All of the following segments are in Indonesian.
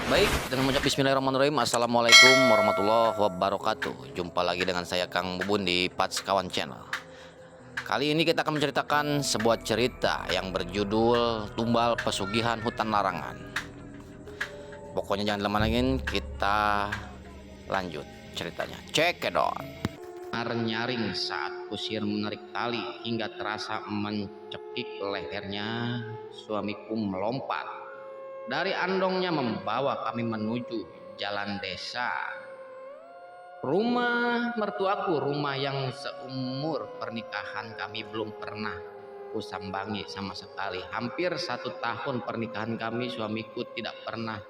Baik, dengan mengucap bismillahirrahmanirrahim. Assalamualaikum warahmatullahi wabarakatuh. Jumpa lagi dengan saya Kang Bubun di Pats Kawan Channel. Kali ini kita akan menceritakan sebuah cerita yang berjudul Tumbal Pesugihan Hutan Larangan. Pokoknya jangan lama-lama, kita lanjut ceritanya. Cekidot. Nyaring saat kusir menarik tali hingga terasa mencekik lehernya, suamiku melompat dari andongnya membawa kami menuju jalan desa. Rumah mertuaku, rumah yang seumur pernikahan kami belum pernah kusambangi sama sekali. Hampir 1 tahun pernikahan kami, suamiku tidak pernah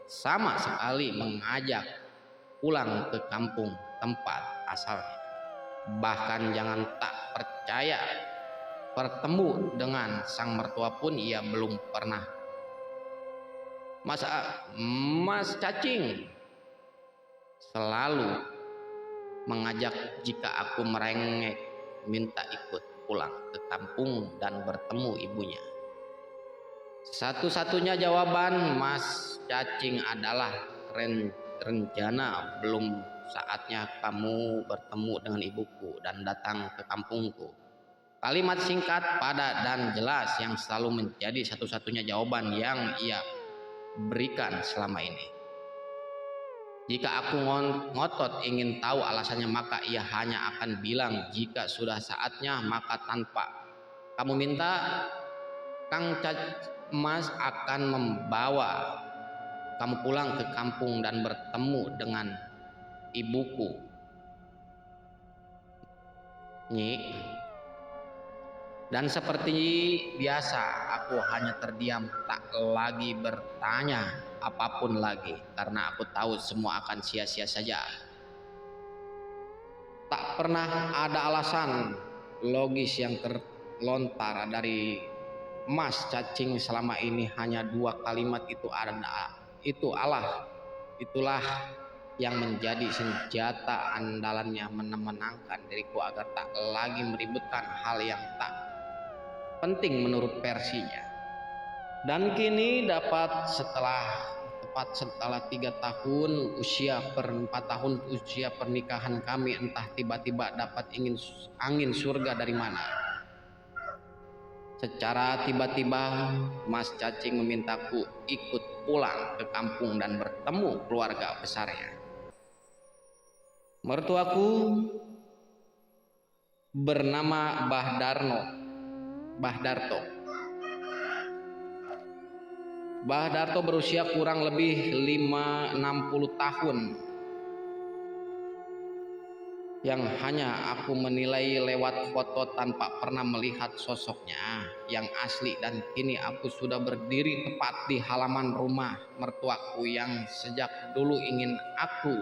sama sekali mengajak pulang ke kampung tempat asalnya. Bahkan jangan tak percaya, bertemu dengan sang mertua pun ia belum pernah. Mas Cacing selalu mengajak jika aku merengek minta ikut pulang ke kampung dan bertemu ibunya. Satu-satunya jawaban Mas Cacing adalah rencana belum saatnya kamu bertemu dengan ibuku dan datang ke kampungku. Kalimat singkat, padat dan jelas yang selalu menjadi satu-satunya jawaban yang ia berikan selama ini. Jika aku ngotot ingin tahu alasannya, maka ia hanya akan bilang jika sudah saatnya, maka tanpa kamu minta, Kang Mas akan membawa kamu pulang ke kampung dan bertemu dengan ibuku. Nyi. Dan seperti biasa, aku hanya terdiam, tak lagi bertanya apapun lagi, karena aku tahu semua akan sia-sia saja. Tak pernah ada alasan logis yang terlontar dari Mas Cacing selama ini. Hanya 2 kalimat itu itulah yang menjadi senjata andalannya menenangkan diriku agar tak lagi meributkan hal yang tak penting menurut versinya. Dan kini tepat setelah 3 tahun 4 tahun usia pernikahan kami, entah tiba-tiba dapat angin surga dari mana. Secara tiba-tiba Mas Cacing memintaku ikut pulang ke kampung dan bertemu keluarga besarnya. Mertuaku bernama Mbah Darto berusia kurang lebih 60 tahun, yang hanya aku menilai lewat foto tanpa pernah melihat sosoknya yang asli. Dan kini aku sudah berdiri tepat di halaman rumah mertuaku yang sejak dulu ingin aku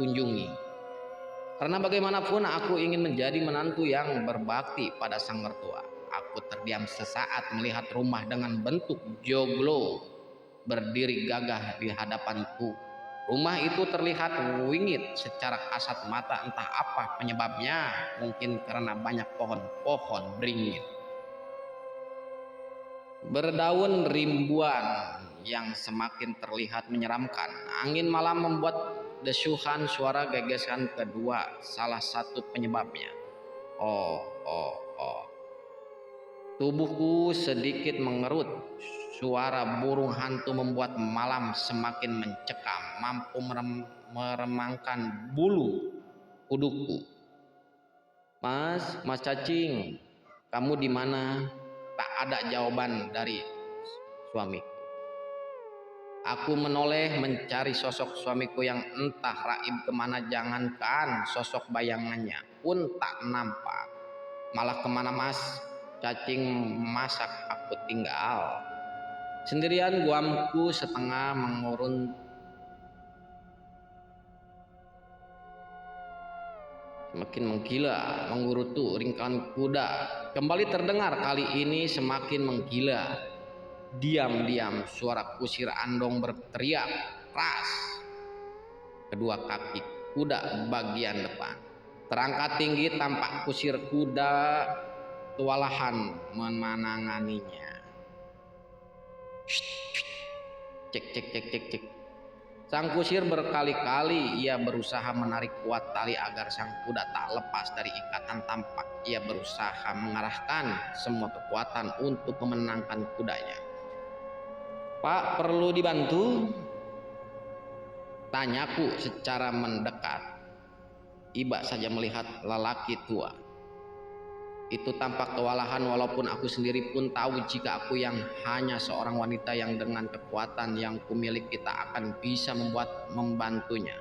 kunjungi. Karena bagaimanapun aku ingin menjadi menantu yang berbakti pada sang mertua. Aku terdiam sesaat melihat rumah dengan bentuk joglo berdiri gagah di hadapanku. Rumah itu terlihat wingit secara kasat mata, entah apa penyebabnya. Mungkin karena banyak pohon-pohon beringin berdaun rimbuan yang semakin terlihat menyeramkan. Angin malam membuat desuhan suara gegesan kedua, salah satu penyebabnya. Oh. Tubuhku sedikit mengerut. Suara burung hantu membuat malam semakin mencekam, mampu meremangkan bulu kudukku. Mas Cacing, kamu di mana? Tak ada jawaban dari suamiku. Aku menoleh mencari sosok suamiku yang entah raib kemana, jangankan sosok bayangannya pun tak nampak. Malah kemana Mas Cacing masak aku tinggal sendirian, guamku setengah mengurun. Semakin menggila menggerutu ringkahan kuda kembali terdengar, kali ini semakin menggila. Diam-diam suara kusir andong berteriak keras. Kedua kaki kuda bagian depan terangkat tinggi, tampak kusir kuda kewalahan menanganinya. Cek. Sang kusir berkali-kali ia berusaha menarik kuat tali agar sang kuda tak lepas dari ikatan tampak. Ia berusaha mengarahkan semua kekuatan untuk memenangkan kudanya. "Pak, perlu dibantu?" tanyaku secara mendekat. Iba saja melihat lelaki tua itu tampak kewalahan, walaupun aku sendiri pun tahu jika aku yang hanya seorang wanita yang dengan kekuatan yang kumiliki tak akan bisa membantunya.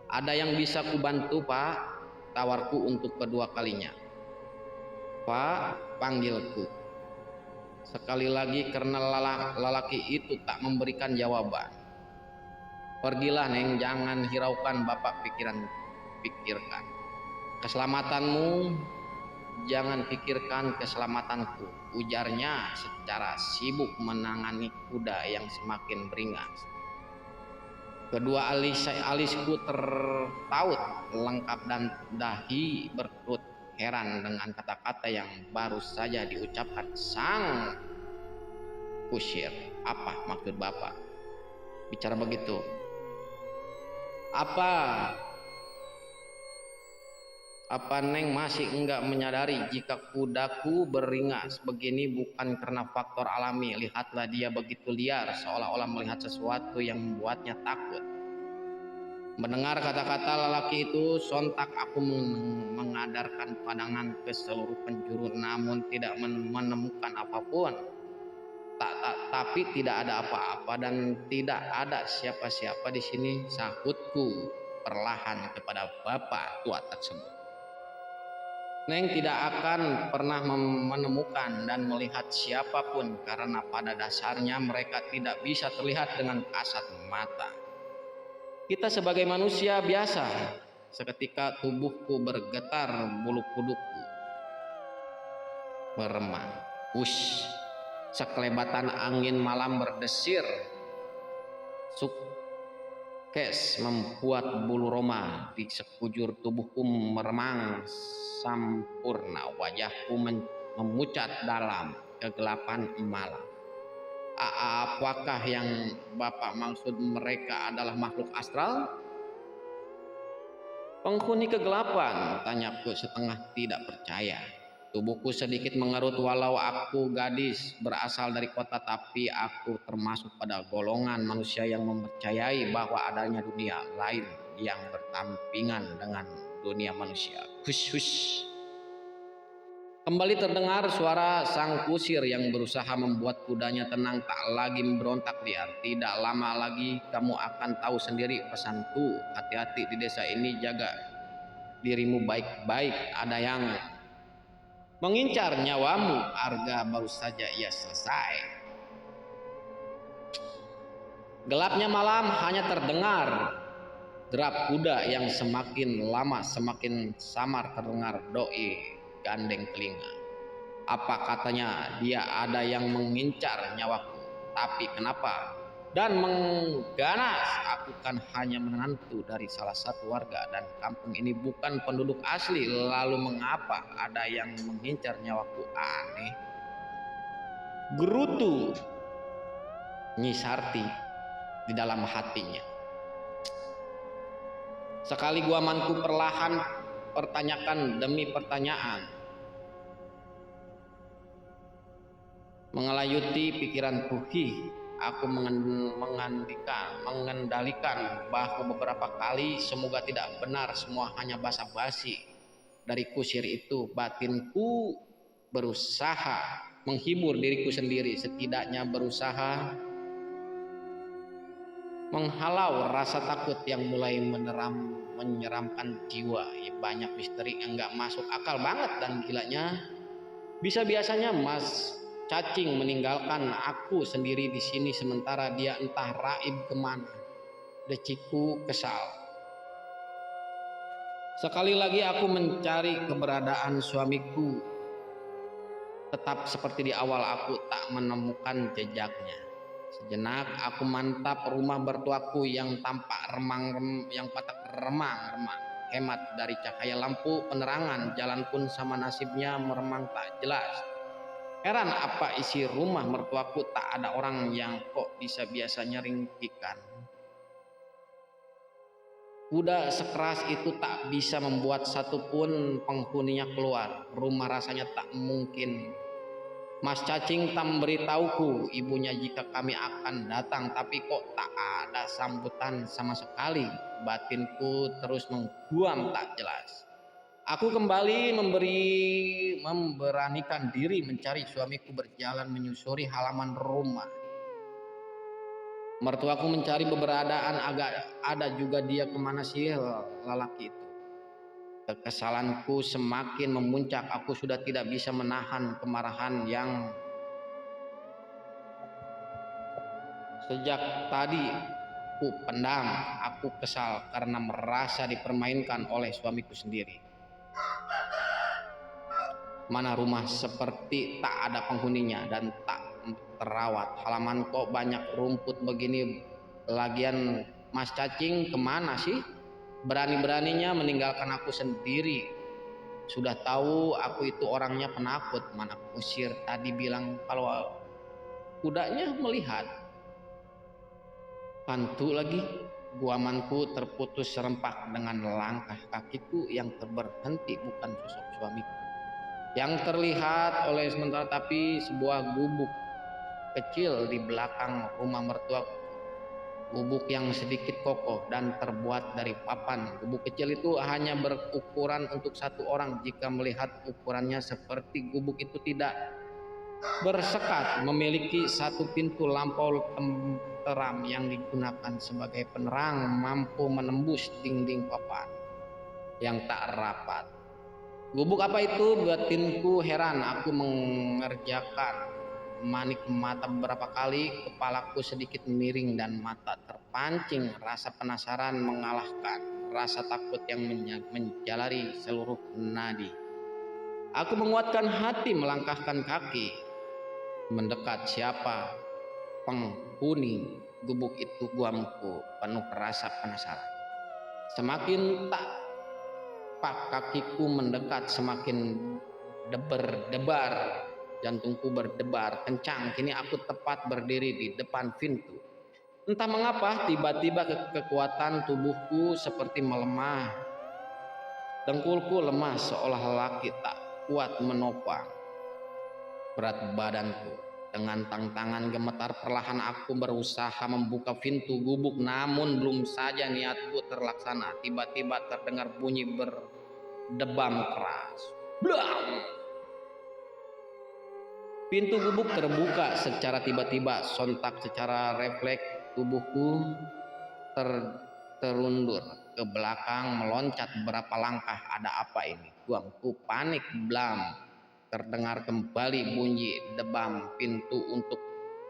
"Ada yang bisa kubantu, Pak?" tawarku untuk kedua kalinya. "Pak," panggilku sekali lagi karena lelaki itu tak memberikan jawaban. "Pergilah, Neng, jangan hiraukan Bapak pikirkan keselamatanmu. Jangan pikirkan keselamatanku," ujarnya secara sibuk menangani kuda yang semakin beringas. Kedua alisku tertaut lengkap dan dahi berkerut heran dengan kata-kata yang baru saja diucapkan sang kusir. "Apa maksud Bapak bicara begitu? Apa Neng masih enggak menyadari jika kudaku beringas begini bukan karena faktor alami? Lihatlah, dia begitu liar, seolah-olah melihat sesuatu yang membuatnya takut." Mendengar kata-kata lelaki itu, sontak aku mengadarkan pandangan ke seluruh penjuru, namun tidak menemukan apapun. Tapi tidak ada apa-apa dan tidak ada siapa-siapa di sini, sahutku perlahan kepada bapak tua tersebut. "Neng tidak akan pernah menemukan dan melihat siapapun karena pada dasarnya mereka tidak bisa terlihat dengan kasat mata. Kita sebagai manusia biasa." Seketika tubuhku bergetar, bulu kudukku meremang. Wush! Sekelebatan angin malam berdesir kes membuat bulu roma di sekujur tubuhku meremang sampurna. Wajahku memucat dalam kegelapan malam. Apakah yang Bapak maksud mereka adalah makhluk astral? "Penghuni kegelapan?" tanyaku setengah tidak percaya. Tubuhku sedikit mengerut. Walau aku gadis berasal dari kota, tapi aku termasuk pada golongan manusia yang mempercayai bahwa adanya dunia lain yang berdampingan dengan dunia manusia. Hush, hush! Kembali terdengar suara sang kusir yang berusaha membuat kudanya tenang, tak lagi memberontak liar. "Tidak lama lagi kamu akan tahu sendiri pesanku. Hati-hati di desa ini, jaga dirimu baik-baik. Ada yang mengincar nyawamu." Arga baru saja ia selesai. Gelapnya malam hanya terdengar derap kuda yang semakin lama semakin samar terdengar. Doi gandeng telinga. "Apa katanya dia ada yang mengincar nyawaku? Tapi kenapa? Dan mengganas, aku kan hanya menantu dari salah satu warga dan kampung ini bukan penduduk asli. Lalu mengapa ada yang mengincar nyawaku? Aneh." Gerutu Nyi Sarti di dalam hatinya. Sekali guamanku perlahan pertanyakan demi pertanyaan mengelayuti pikiranku. Aku mengendalikan bahu beberapa kali. Semoga tidak benar semua hanya basa-basi dari kusir itu. Batinku berusaha menghibur diriku sendiri, setidaknya berusaha menghalau rasa takut yang mulai menyeramkan jiwa. Banyak misteri yang gak masuk akal banget, dan gilanya bisa-biasanya Mas Cacing meninggalkan aku sendiri di sini sementara dia entah raib kemana. Deciku kesal. Sekali lagi aku mencari keberadaan suamiku. Tetap seperti di awal, aku tak menemukan jejaknya. Sejenak aku mantap rumah bertuaku yang tampak remang-remang. Hemat dari cahaya lampu penerangan, jalan pun sama nasibnya meremang tak jelas. Heran apa isi rumah mertuaku tak ada orang yang kok bisa biasanya ringkikan. Kuda sekeras itu tak bisa membuat satupun penghuninya keluar. Rumah rasanya tak mungkin. Mas Cacing tak memberitahuku ibunya jika kami akan datang, tapi kok tak ada sambutan sama sekali. Batinku terus mengguam tak jelas. Aku kembali memberanikan diri mencari suamiku berjalan menyusuri halaman rumah. Mertuaku mencari keberadaan, agak ada juga dia kemana sih lelaki itu. Kekesalanku semakin memuncak. Aku sudah tidak bisa menahan kemarahan yang sejak tadi ku pendam. Aku kesal karena merasa dipermainkan oleh suamiku sendiri. Mana rumah seperti tak ada penghuninya dan tak terawat. Halaman kok banyak rumput begini. Lagian Mas Cacing kemana sih? Berani-beraninya meninggalkan aku sendiri. Sudah tahu aku itu orangnya penakut. Mana kusir tadi bilang kalau kudanya melihat. Pantu lagi. Guamanku terputus serempak dengan langkah kakiku yang terberhenti bukan sosok suamiku yang terlihat oleh sementara, tapi sebuah gubuk kecil di belakang rumah mertua. Gubuk yang sedikit kokoh dan terbuat dari papan. Gubuk kecil itu hanya berukuran untuk satu orang. Jika melihat ukurannya seperti gubuk itu tidak bersekat, memiliki satu pintu lampau tenteram yang digunakan sebagai penerang, mampu menembus dinding papan yang tak rapat. Gubuk apa itu? Batinku heran. Aku mengerjakan manik mata beberapa kali. Kepalaku sedikit miring dan mata terpancing. Rasa penasaran mengalahkan rasa takut yang menjalari seluruh nadi. Aku menguatkan hati, melangkahkan kaki mendekat. Siapa penghuni gubuk itu? Guamku penuh rasa penasaran. Semakin tak kakiku mendekat, semakin berdebar, jantungku berdebar kencang. Kini aku tepat berdiri di depan pintu. Entah mengapa tiba-tiba kekuatan tubuhku seperti melemah. Dengkulku lemah seolah laki tak kuat menopang berat badanku. Dengan tangan gemetar perlahan aku berusaha membuka pintu gubuk, namun belum saja niatku terlaksana, tiba-tiba terdengar bunyi berdebam keras. Blam! Pintu gubuk terbuka secara tiba-tiba. Sontak secara refleks tubuhku terundur ke belakang, meloncat beberapa langkah. Ada apa ini? Guamku panik. Blam! Terdengar kembali bunyi debam pintu untuk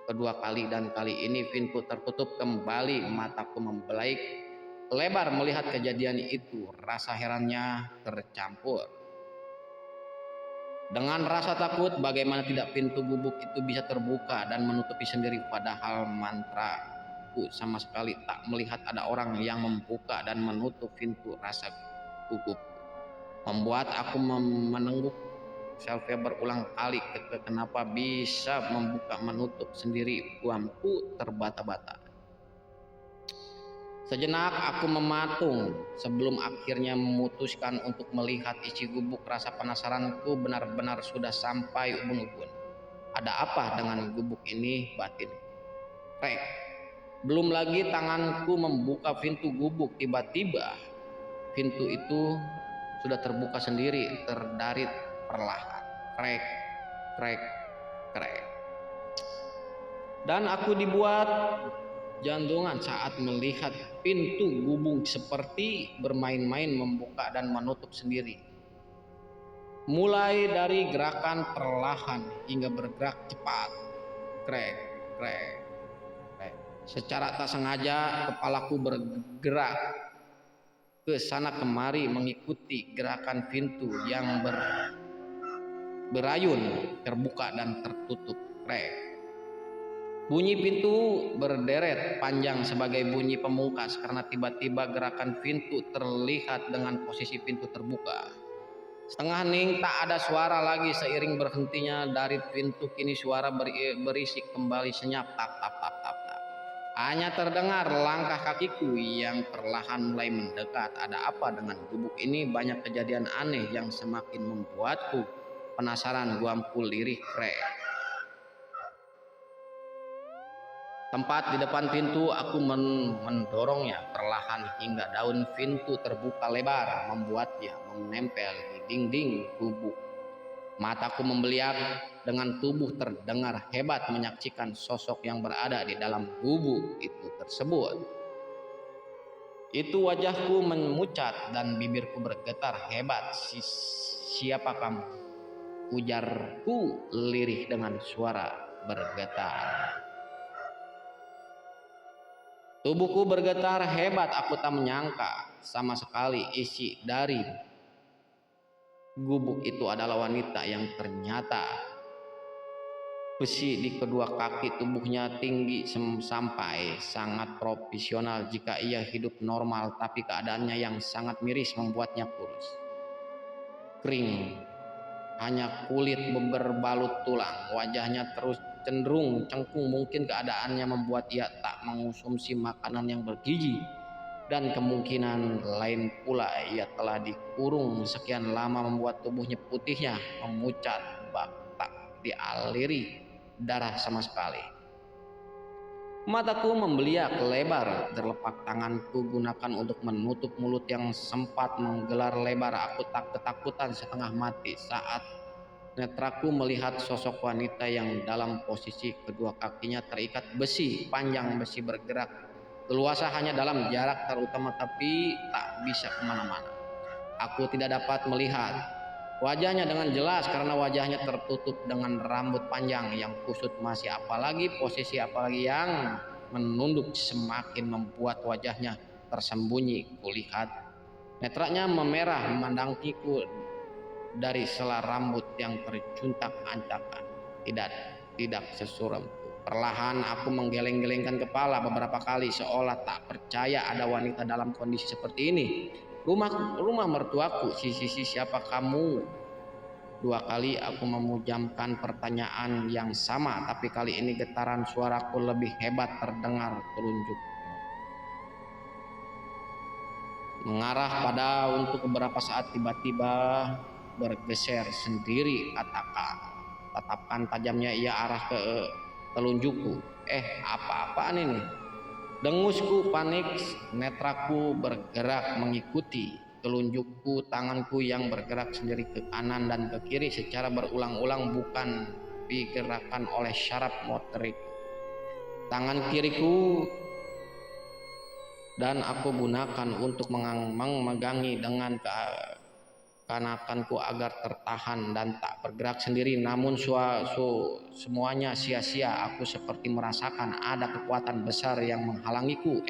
kedua kali, dan kali ini pintu tertutup kembali. Mataku membelaik lebar melihat kejadian itu. Rasa herannya tercampur dengan rasa takut. Bagaimana tidak pintu gubuk itu bisa terbuka dan menutupi sendiri, padahal mantraku sama sekali tak melihat ada orang yang membuka dan menutup pintu. Rasa gugup membuat aku menengguk selfie berulang kali. Kenapa bisa membuka menutup sendiri? Guamku terbata-bata. Sejenak aku mematung sebelum akhirnya memutuskan untuk melihat isi gubuk. Rasa penasaranku benar-benar sudah sampai ubun-ubun. Ada apa dengan gubuk ini? Batin Rek. Belum lagi tanganku membuka pintu gubuk, tiba-tiba pintu itu sudah terbuka sendiri, terdarit perlahan. Krek, krek, krek. Dan aku dibuat jantungan saat melihat pintu gubuk seperti bermain-main membuka dan menutup sendiri. Mulai dari gerakan perlahan hingga bergerak cepat. Krek, krek, krek. Secara tak sengaja kepalaku bergerak ke sana kemari mengikuti gerakan pintu yang berayun terbuka dan tertutup. Krek. Bunyi pintu berderet panjang sebagai bunyi pemungkas karena tiba-tiba gerakan pintu terlihat dengan posisi pintu terbuka. Setengah hening, tak ada suara lagi. Seiring berhentinya dari pintu, kini suara berisik kembali senyap. Tap tap tap tap tap. Hanya terdengar langkah kakiku yang perlahan mulai mendekat. Ada apa dengan gubuk ini? Banyak kejadian aneh yang semakin membuatku penasaran. Guamku lirih krek. Tempat di depan pintu, aku mendorongnya perlahan hingga daun pintu terbuka lebar, membuatnya menempel di dinding gubuk. Mataku membeliak, dengan tubuh terdengar hebat menyaksikan sosok yang berada di dalam gubuk itu tersebut. Itu wajahku memucat dan bibirku bergetar hebat. Siapa kamu? Ujarku lirih dengan suara bergetar. Tubuhku bergetar hebat, aku tak menyangka sama sekali isi dari gubuk itu adalah wanita yang ternyata besi di kedua kaki. Tubuhnya tinggi sampai sangat profesional jika ia hidup normal, tapi keadaannya yang sangat miris membuatnya kurus, kering, hanya kulit berbalut tulang. Wajahnya terus cenderung cengkung, mungkin keadaannya membuat ia tak mengonsumsi makanan yang bergizi, dan kemungkinan lain pula ia telah dikurung sekian lama membuat tubuhnya putihnya memucat, tak dialiri darah sama sekali. Mataku membeliak lebar, terlepak tanganku gunakan untuk menutup mulut yang sempat menggelar lebar. Aku tak ketakutan setengah mati saat netraku melihat sosok wanita yang dalam posisi kedua kakinya terikat besi. Panjang besi bergerak leluasa hanya dalam jarak terutama, tapi tak bisa kemana-mana. Aku tidak dapat melihat wajahnya dengan jelas karena wajahnya tertutup dengan rambut panjang yang kusut masih, apalagi yang menunduk semakin membuat wajahnya tersembunyi. Kulihat netranya memerah memandangiku dari sela rambut yang tercuntak ancakan. Tidak sesuram. Perlahan aku menggeleng-gelengkan kepala beberapa kali seolah tak percaya ada wanita dalam kondisi seperti ini. Rumah mertuaku. Siapa kamu? 2 kali aku memujamkan pertanyaan yang sama, tapi kali ini getaran suaraku lebih hebat terdengar telunjuk mengarah pada untuk beberapa saat. Tiba-tiba bergeser sendiri tatapan tajamnya ia arah ke telunjukku. Apa-apaan ini? Dengusku panik, netraku bergerak mengikuti telunjukku. Tanganku yang bergerak sendiri ke kanan dan ke kiri secara berulang-ulang, bukan digerakkan oleh syaraf motorik. Tangan kiriku dan aku gunakan untuk memegangi dengan kanakanku agar tertahan dan tak bergerak sendiri. Namun semuanya sia-sia. Aku seperti merasakan ada kekuatan besar yang menghalangiku.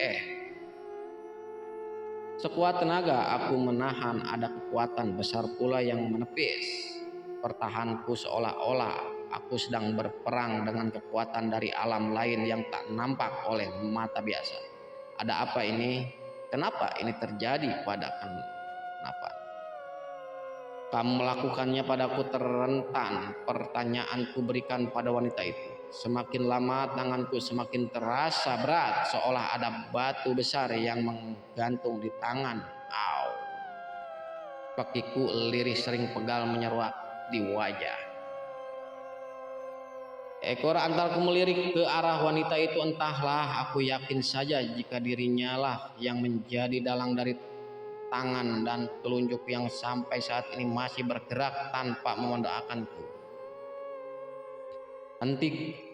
Sekuat tenaga aku menahan, ada kekuatan besar pula yang menepis pertahanku, seolah-olah aku sedang berperang dengan kekuatan dari alam lain yang tak nampak oleh mata biasa. Ada apa ini? Kenapa ini terjadi padaku? Kenapa kamu melakukannya padaku? Terrentan pertanyaanku berikan pada wanita itu. Semakin lama tanganku semakin terasa berat, seolah ada batu besar yang menggantung di tangan. Kakiku lirih, sering pegal menyeruak di wajah. Ekor antarku melirik ke arah wanita itu. Entahlah, aku yakin saja jika dirinya lah yang menjadi dalang dari tangan dan telunjuk yang sampai saat ini masih bergerak tanpa mendoakanku.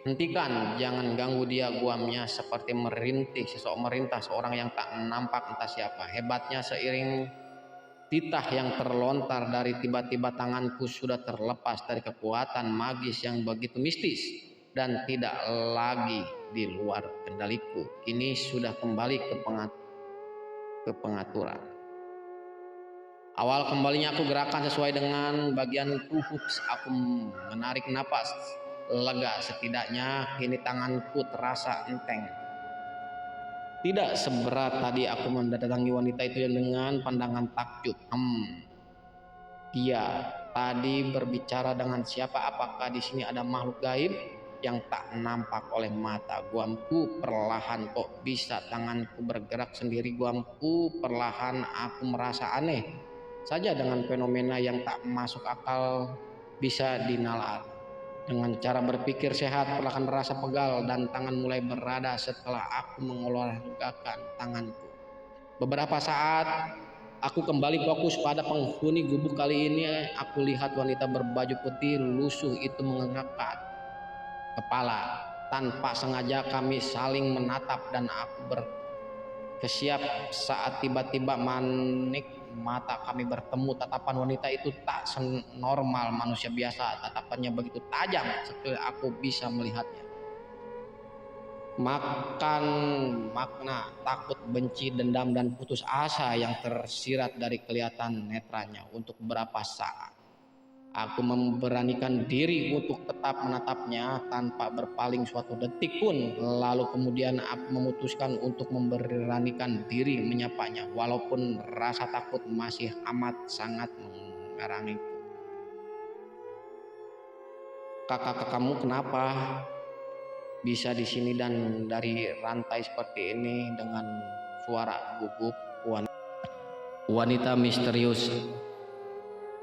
Hentikan, jangan ganggu dia, guamnya seperti merintih seorang yang tak nampak entah siapa. Hebatnya, seiring titah yang terlontar dari tiba-tiba tanganku sudah terlepas dari kekuatan magis yang begitu mistis dan tidak lagi di luar kendaliku. Kini sudah kembali ke pengaturan. Awal kembalinya aku gerakan sesuai dengan bagian tubuh. Aku menarik napas lega. Setidaknya kini tanganku terasa enteng. Tidak seberat tadi. Aku mendatangi wanita itu dengan pandangan takjub. Dia tadi berbicara dengan siapa? Apakah di sini ada makhluk gaib yang tak nampak oleh mata. Guamku, perlahan kok bisa tanganku bergerak sendiri. Guamku, perlahan aku merasa aneh saja dengan fenomena yang tak masuk akal bisa dinalar. Dengan cara berpikir sehat, perlahan rasa pegal dan tangan mulai berada setelah aku mengolahragakan tanganku. Beberapa saat aku kembali fokus pada penghuni gubuk. Kali ini aku lihat wanita berbaju putih lusuh itu mengangkat kepala. Tanpa sengaja kami saling menatap dan aku berkesiap saat tiba-tiba manik mata kami bertemu. Tatapan wanita itu tak senormal manusia biasa. Tatapannya begitu tajam setelah aku bisa melihatnya. Makan makna takut, benci, dendam, dan putus asa yang tersirat dari kelihatan netranya. Untuk beberapa saat aku memberanikan diri untuk tetap menatapnya tanpa berpaling suatu detik pun. Lalu kemudian aku memutuskan untuk memberanikan diri menyapanya, walaupun rasa takut masih amat sangat mengerangiku. Kakak-kakakmu kenapa bisa di sini dan dari rantai seperti ini? Dengan suara gugup wanita misterius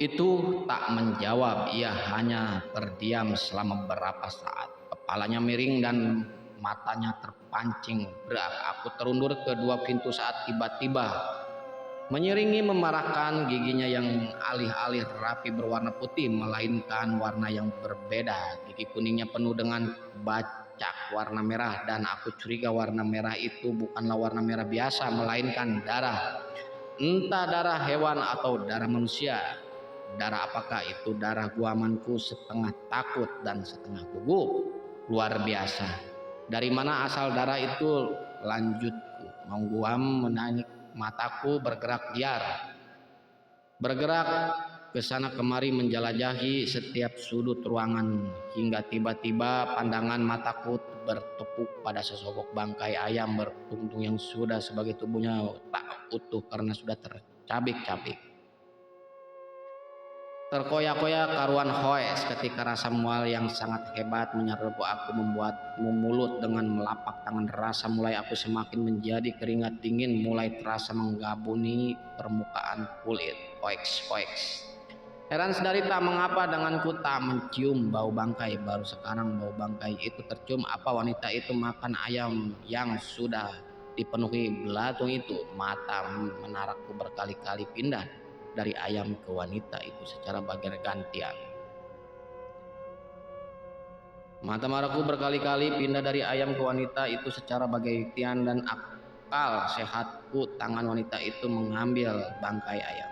itu tak menjawab. Ia hanya terdiam selama beberapa saat. Kepalanya miring dan matanya terpancing berat. Aku terundur ke dua pintu saat tiba-tiba menyiringi memarahkan giginya yang alih-alih rapi berwarna putih melainkan warna yang berbeda. Gigi kuningnya penuh dengan bacak warna merah dan aku curiga warna merah itu bukanlah warna merah biasa melainkan darah. Entah darah hewan atau darah manusia. Darah apakah itu? Darah guamanku setengah takut dan setengah gugup. Luar biasa. Dari mana asal darah itu? Lanjutku. Mengguam menarik mataku bergerak liar. Bergerak ke sana kemari menjelajahi setiap sudut ruangan hingga tiba-tiba pandangan mataku bertepuk pada sesosok bangkai ayam bertuntung yang sudah sebagai tubuhnya tak utuh karena sudah tercabik-cabik. Terkoyak-koyak karuan hoes ketika rasa mual yang sangat hebat menyerbu aku membuatmu mulut dengan melapak tangan. Rasa mulai aku semakin menjadi keringat dingin mulai terasa menggabuni permukaan kulit. Oeks. Heran sedari tak mengapa denganku tak mencium bau bangkai. Baru sekarang bau bangkai itu tercium. Apa wanita itu makan ayam yang sudah dipenuhi belatung itu? Mata menarakku berkali-kali pindah dari ayam ke wanita itu secara bergantian. Mata maraku berkali-kali pindah dari ayam ke wanita itu secara bergantian dan akal sehatku tangan wanita itu mengambil bangkai ayam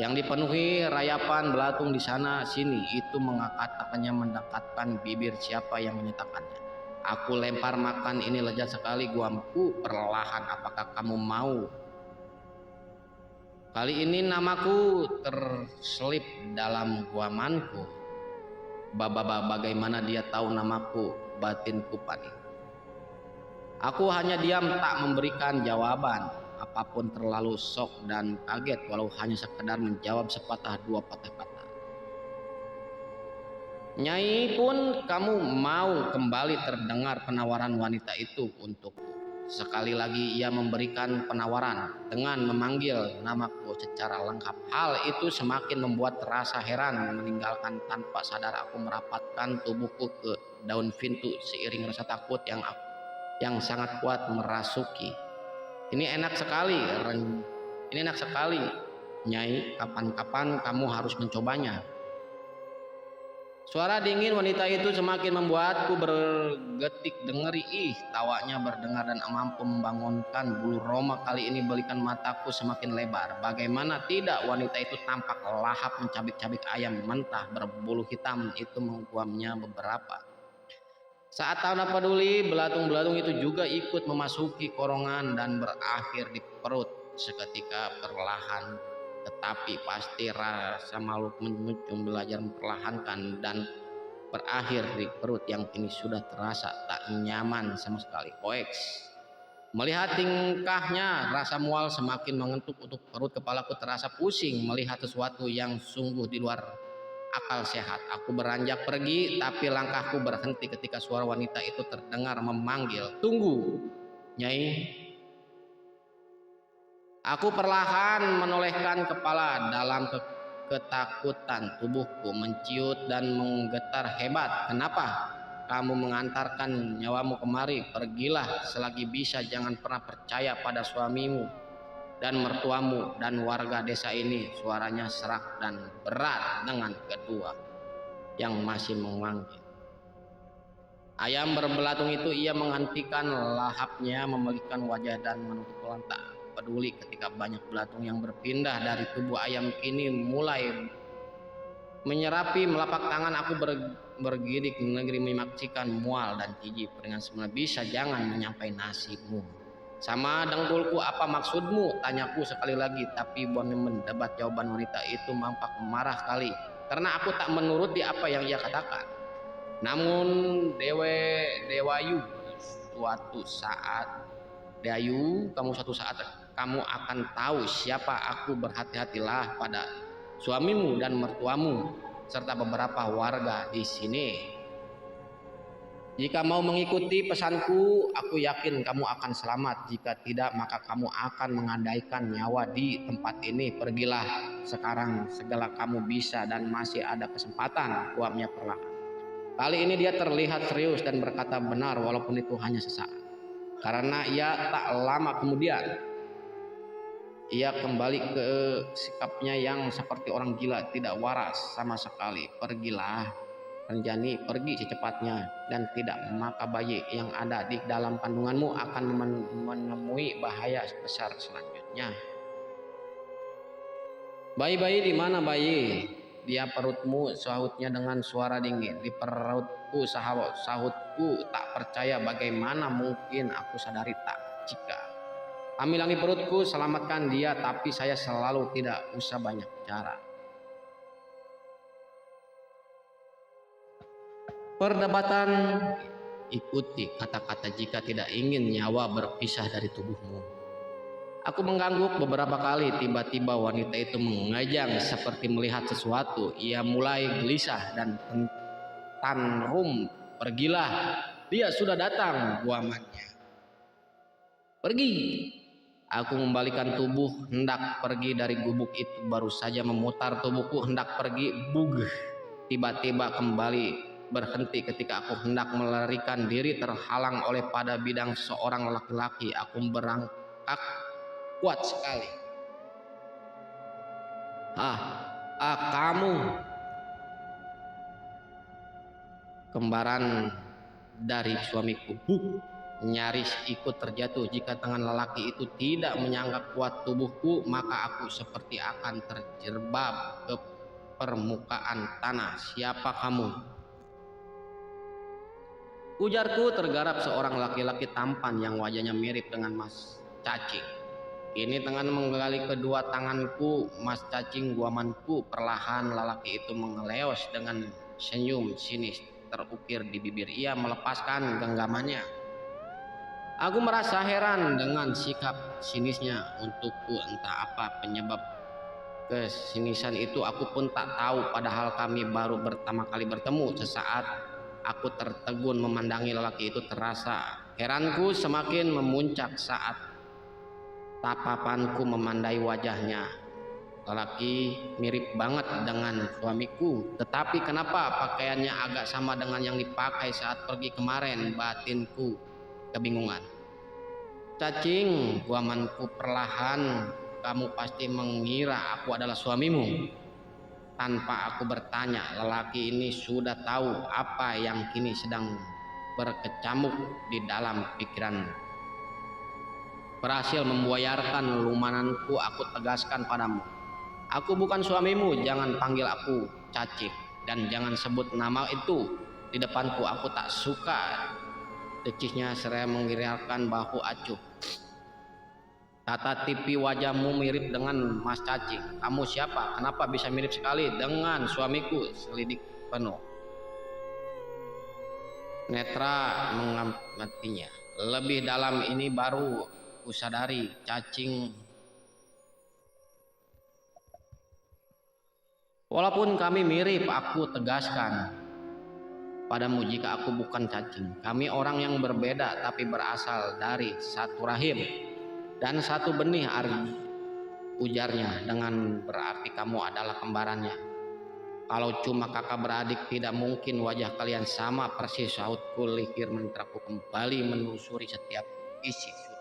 yang dipenuhi rayapan belatung di sana sini itu mengatakannya mendekatkan bibir siapa yang menyatakannya. Aku lempar makan ini lezat sekali. Guamku, perlahan apakah kamu mau? Kali ini namaku terselip dalam guamanku. Bagaimana dia tahu namaku? Batinku panik. Aku hanya diam tak memberikan jawaban apapun, terlalu shock dan kaget walau hanya sekedar menjawab sepatah dua patah kata. Nyai pun kamu mau? Kembali terdengar penawaran wanita itu untukku. Sekali lagi ia memberikan penawaran dengan memanggil namaku secara lengkap. Hal itu semakin membuat rasa heran meninggalkan. Tanpa sadar aku merapatkan tubuhku ke daun pintu seiring rasa takut yang sangat kuat merasuki. Ini enak sekali, Nyai. Kapan-kapan kamu harus mencobanya. Suara dingin wanita itu semakin membuatku bergetik dengeri. Tawanya berdengar dan mampu membangunkan bulu roma. Kali ini belikan mataku semakin lebar. Bagaimana tidak, wanita itu tampak lahap mencabik-cabik ayam mentah berbulu hitam itu mengguamnya beberapa. Saat tak peduli, belatung-belatung itu juga ikut memasuki korongan dan berakhir di perut seketika. Perlahan tetapi pasti rasa malu muncul, belajar memperlahankan dan berakhir di perut yang kini sudah terasa tak nyaman sama sekali. Oeks. Melihat tingkahnya, rasa mual semakin mengentuk untuk perut. Kepalaku terasa pusing melihat sesuatu yang sungguh di luar akal sehat. Aku beranjak pergi, tapi langkahku berhenti ketika suara wanita itu terdengar memanggil, "Tunggu, Nyai." Aku perlahan menolehkan kepala dalam ketakutan. Tubuhku menciut dan menggetar hebat. "Kenapa kamu mengantarkan nyawamu kemari? Pergilah selagi bisa. Jangan pernah percaya pada suamimu dan mertuamu dan warga desa ini." Suaranya serak dan berat dengan kedua yang masih memanggil. Ayam berbelatung itu ia menghentikan lahapnya, memelikan wajah dan menutup mulut, tak peduli ketika banyak belatung yang berpindah dari tubuh ayam kini mulai menyerapi melapak tangan. Aku bergidik negeri menyaksikan mual dan jijik. Dengan semula bisa jangan menyampai nasibmu sama dengkulku. "Apa maksudmu?" tanyaku sekali lagi, tapi bukan mendebat. Jawaban wanita itu nampak marah sekali karena aku tak menuruti apa yang ia katakan. Namun Dewayu, suatu saat kamu akan tahu siapa aku. Berhati-hatilah pada suamimu dan mertuamu serta beberapa warga di sini. Jika mau mengikuti pesanku, aku yakin kamu akan selamat. Jika tidak, maka kamu akan mengandaikan nyawa di tempat ini. Pergilah sekarang, segala kamu bisa dan masih ada kesempatan, uapnya perlahan. Kali ini dia terlihat serius dan berkata benar, walaupun itu hanya sesaat. Karena ia tak lama kemudian ia kembali ke sikapnya yang seperti orang gila, tidak waras sama sekali. "Pergilah, Renjani, pergi secepatnya, dan tidak maka bayi yang ada di dalam kandunganmu akan menemui bahaya besar selanjutnya." "Bayi-bayi di mana bayi?" "Dia perutmu," sahutnya dengan suara dingin. "Di perutku," sahutku tak percaya. Bagaimana mungkin aku sadari tak jika hamilan di perutku. "Selamatkan dia, tapi saya selalu tidak usah banyak cara." Perdebatan ikuti kata-kata, "Jika tidak ingin nyawa berpisah dari tubuhmu." Aku mengangguk beberapa kali. Tiba-tiba wanita itu mengejang seperti melihat sesuatu. Ia mulai gelisah dan tanrum. "Pergilah, dia sudah datang," guamannya. "Pergi." Aku membalikan tubuh hendak pergi dari gubuk itu. Baru saja memutar tubuhku hendak pergi, bug, tiba-tiba kembali berhenti ketika aku hendak melarikan diri, terhalang oleh pada bidang seorang laki-laki. Aku berangkat kuat sekali. Kamu kembaran dari suamiku." Nyaris ikut terjatuh. Jika tangan lelaki itu tidak menyangga kuat tubuhku, maka aku seperti akan terjerembab ke permukaan tanah. "Siapa kamu?" ujarku tergarap. Seorang laki-laki tampan yang wajahnya mirip dengan Mas Cacing. Kini tengah menggali kedua tanganku. "Mas Cacing," guamanku. Perlahan lelaki itu mengeleos dengan senyum sinis terukir di bibir. Ia melepaskan genggamannya. Aku merasa heran dengan sikap sinisnya untukku. Entah apa penyebab kesinisan itu, aku pun tak tahu. Padahal kami baru pertama kali bertemu. Sesaat aku tertegun memandangi lelaki itu. Terasa heranku semakin memuncak saat tapapanku memandai wajahnya. Lelaki mirip banget dengan suamiku, tetapi kenapa pakaiannya agak sama dengan yang dipakai saat pergi kemarin? Batinku kebingungan. "Cacing," guamanku perlahan, "kamu pasti mengira aku adalah suamimu." Tanpa aku bertanya, lelaki ini sudah tahu apa yang kini sedang berkecamuk di dalam pikiran. Berhasil membuayarkan lumananku, aku tegaskan padamu, "Aku bukan suamimu. Jangan panggil aku Cacing, dan jangan sebut nama itu di depanku. Aku tak suka." Decisnya seraya menggeriarkan bahu acuh. "Tata tipi wajahmu mirip dengan Mas Cacing. Kamu siapa? Kenapa bisa mirip sekali dengan suamiku?" Selidik penuh. Netra mengamatinya. Lebih dalam ini baru kusadari Cacing Walaupun kami mirip, aku tegaskan padamu jika aku bukan cacing. Kami orang yang berbeda tapi berasal dari satu rahim dan satu benih, ujarnya, dengan berarti kamu adalah kembarannya. Kalau cuma kakak beradik tidak mungkin wajah kalian sama persis, sahutku lihir menteraku kembali menelusuri setiap isi surat.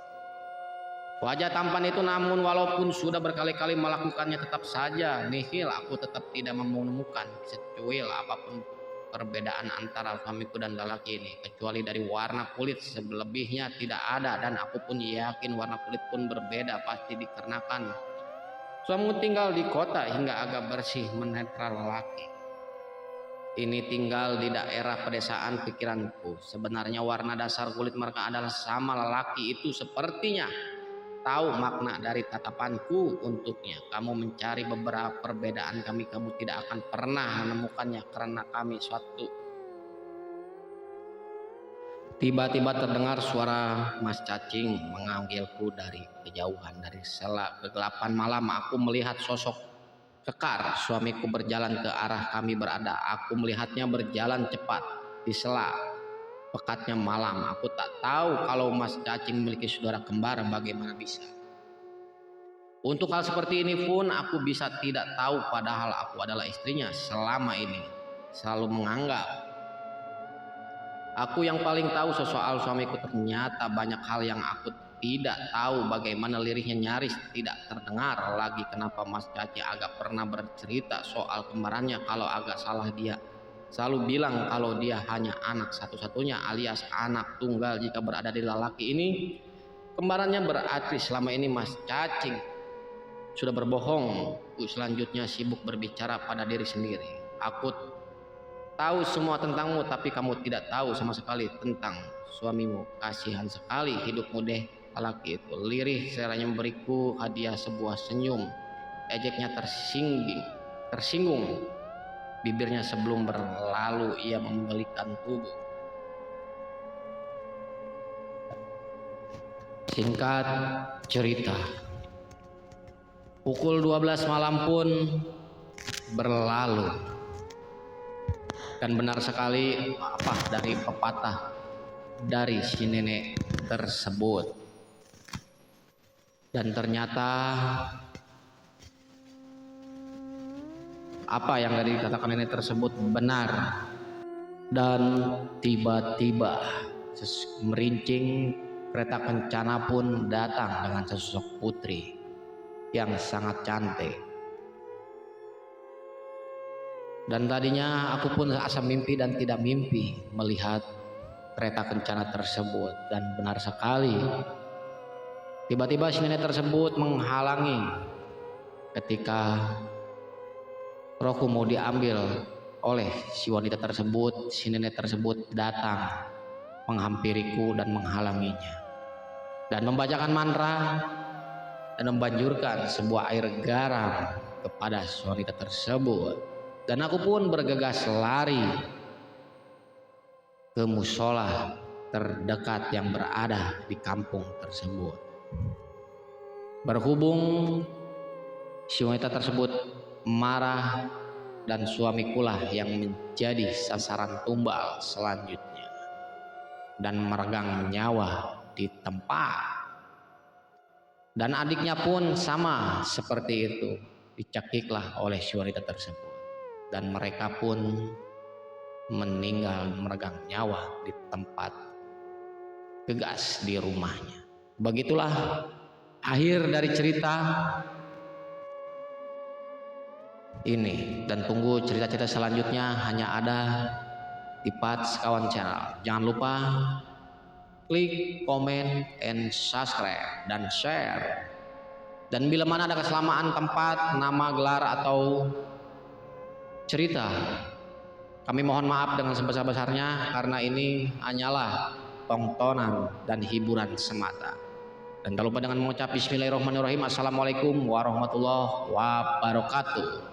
Wajah tampan itu namun walaupun sudah berkali-kali melakukannya tetap saja nihil. Aku tetap tidak menemukan secuil apapun perbedaan antara suamiku dan lelaki ini, kecuali dari warna kulit. Selebihnya tidak ada, dan aku pun yakin warna kulit pun berbeda, pasti dikarenakan suamiku tinggal di kota hingga agak bersih menetral lelaki ini tinggal di daerah pedesaan. Pikiranku, sebenarnya warna dasar kulit mereka adalah sama. Lelaki itu sepertinya tahu makna dari tatapanku untuknya. Kamu mencari beberapa perbedaan kami, kamu tidak akan pernah menemukannya karena kami suatu. Tiba-tiba terdengar suara Mas Cacing memanggilku dari kejauhan. Dari sela kegelapan malam aku melihat sosok kekar suamiku berjalan ke arah kami berada. Aku melihatnya berjalan cepat di sela pekatnya malam. Aku tak tahu kalau Mas Cacing memiliki saudara kembar, bagaimana bisa. Untuk hal seperti ini pun aku bisa tidak tahu, padahal aku adalah istrinya. Selama ini selalu menganggap aku yang paling tahu soal suamiku. Ternyata banyak hal yang aku tidak tahu. Bagaimana lirihnya nyaris tidak terdengar lagi. Kenapa Mas Cacing agak pernah bercerita soal kembarannya? Kalau agak salah dia selalu bilang kalau dia hanya anak satu-satunya alias anak tunggal. Jika berada di lelaki ini kembarannya, berarti selama ini Mas Cacing sudah berbohong. Aku selanjutnya sibuk berbicara pada diri sendiri. Aku tahu semua tentangmu, tapi kamu tidak tahu sama sekali tentang suamimu. Kasihan sekali hidupmu deh. Lelaki itu lirih seraya memberiku hadiah sebuah senyum. Ejeknya tersinggung bibirnya sebelum berlalu ia membalikan tubuh. Singkat cerita, pukul 12 malam pun berlalu, dan benar sekali apa dari pepatah dari si nenek tersebut. Dan ternyata apa yang dari dikatakan nenek tersebut benar. Dan tiba-tiba merincing kereta kencana pun datang dengan sesosok putri yang sangat cantik. Dan tadinya aku pun asa mimpi dan tidak mimpi melihat kereta kencana tersebut. Dan benar sekali, tiba-tiba si nenek tersebut menghalangi ketika rohku mau diambil oleh si wanita tersebut. Si nenek tersebut datang menghampiriku dan menghalanginya, dan membacakan mantra dan membanjurkan sebuah air garam kepada wanita tersebut. Dan aku pun bergegas lari ke musola terdekat yang berada di kampung tersebut. Berhubung si wanita tersebut marah dan suamikulah yang menjadi sasaran tumbal selanjutnya dan meregang nyawa di tempat. Dan adiknya pun sama seperti itu, dicekiklah oleh si wanita tersebut, dan mereka pun meninggal meregang nyawa di tempat gegas di rumahnya. Begitulah akhir dari cerita ini, dan tunggu cerita-cerita selanjutnya hanya ada di Pats Kawan Channel. Jangan lupa klik, komen, and subscribe dan share. Dan bila mana ada kesamaan tempat, nama, gelar, atau cerita, kami mohon maaf dengan sebesar-besarnya karena ini hanyalah tontonan dan hiburan semata. Dan tak lupa dengan mengucap bismillahirrahmanirrahim. Assalamualaikum warahmatullahi wabarakatuh.